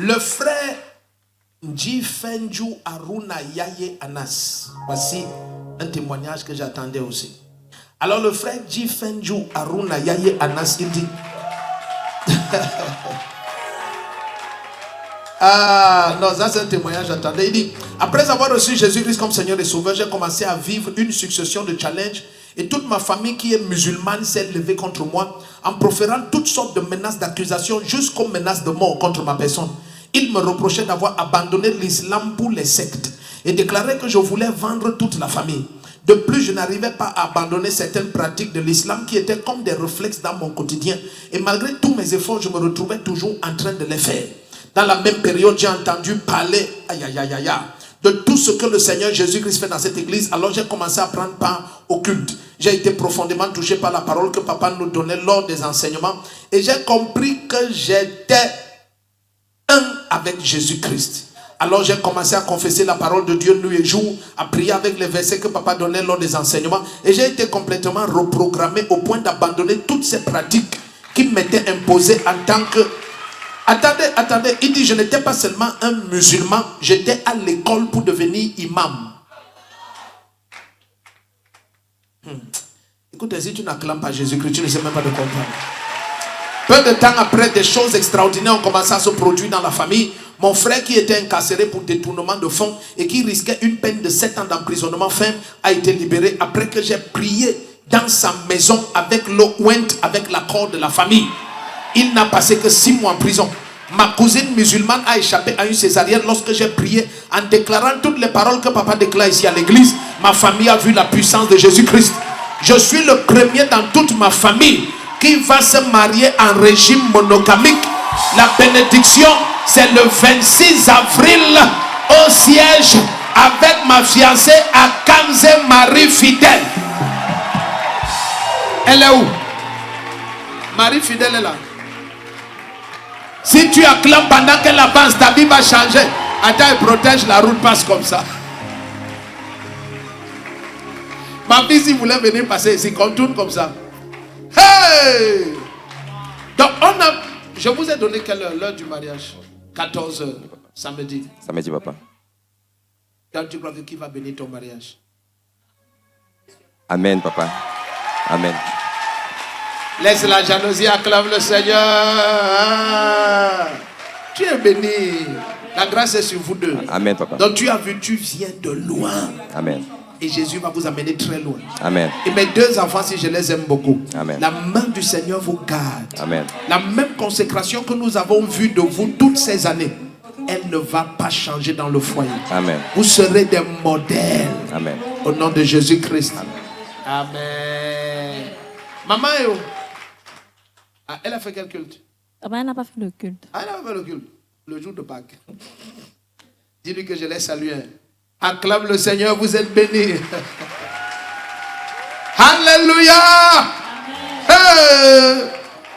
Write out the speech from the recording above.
Le frère Nji Fenju Aruna Yaye Anas. Voici un témoignage que j'attendais aussi. Alors le frère Nji Fenju Aruna Yaye Anas, il dit non, ça c'est un témoignage, j'attendais. Il dit, après avoir reçu Jésus-Christ comme Seigneur et Sauveur, j'ai commencé à vivre une succession de challenges et toute ma famille qui est musulmane s'est levée contre moi en proférant toutes sortes de menaces d'accusation jusqu'aux menaces de mort contre ma personne. Ils me reprochaient d'avoir abandonné l'islam pour les sectes et déclaraient que je voulais vendre toute la famille. De plus, je n'arrivais pas à abandonner certaines pratiques de l'islam qui étaient comme des réflexes dans mon quotidien. Et malgré tous mes efforts, je me retrouvais toujours en train de les faire. Dans la même période, j'ai entendu parler de tout ce que le Seigneur Jésus-Christ fait dans cette église. Alors j'ai commencé à prendre part au culte. J'ai été profondément touché par la parole que papa nous donnait lors des enseignements. Et j'ai compris que j'étais un avec Jésus-Christ. Alors j'ai commencé à confesser la parole de Dieu nuit et jour, à prier avec les versets que papa donnait lors des enseignements. Et j'ai été complètement reprogrammé au point d'abandonner toutes ces pratiques qui m'étaient imposées en tant que... Attendez, il dit je n'étais pas seulement un musulman, j'étais à l'école pour devenir imam. Écoutez, si tu n'acclames pas Jésus-Christ, tu ne sais même pas de comprendre. Peu de temps après, des choses extraordinaires ont commencé à se produire dans la famille. Mon frère qui était incarcéré pour détournement de fonds et qui risquait une peine de 7 ans d'emprisonnement ferme a été libéré après que j'ai prié dans sa maison avec l'eau ouinte, avec l'accord de la famille. Il n'a passé que 6 mois en prison. Ma cousine musulmane a échappé à une césarienne lorsque j'ai prié en déclarant toutes les paroles que papa déclare ici à l'église. Ma famille a vu la puissance de Jésus-Christ. Je suis le premier dans toute ma famille qui va se marier en régime monogamique. La bénédiction, c'est le 26 avril au siège avec ma fiancée à Kamze Marie Fidèle. Elle est où? Marie Fidèle est là. Si tu acclames pendant qu'elle avance, ta vie va changer. Attends, elle protège la route, passe comme ça. Ma fille, si vous voulez venir passer ici, contourne comme ça. Hey! Donc, je vous ai donné quelle heure? L'heure du mariage? 14h, samedi. Samedi, papa. Donc, tu crois que qui va bénir ton mariage? Amen, papa. Amen. Laisse la jalousie, acclame le Seigneur. Tu es béni. La grâce est sur vous deux. Amen, papa. Donc tu as vu, tu viens de loin. Amen. Et Jésus va vous amener très loin. Amen. Et mes 2 enfants, si je les aime beaucoup, Amen. la main du Seigneur vous garde. Amen. La même consécration que nous avons vue de vous toutes ces années, elle ne va pas changer dans le foyer. Amen. Vous serez des modèles. Amen. Au nom de Jésus-Christ. Amen. Amen. Maman est où? Ah, elle a fait quel culte? Elle n'a pas fait le culte. Ah, elle a fait le culte. Le jour de Pâques. Dis-lui que je l'ai salué. Acclame le Seigneur, vous êtes bénis. Alléluia. Hey.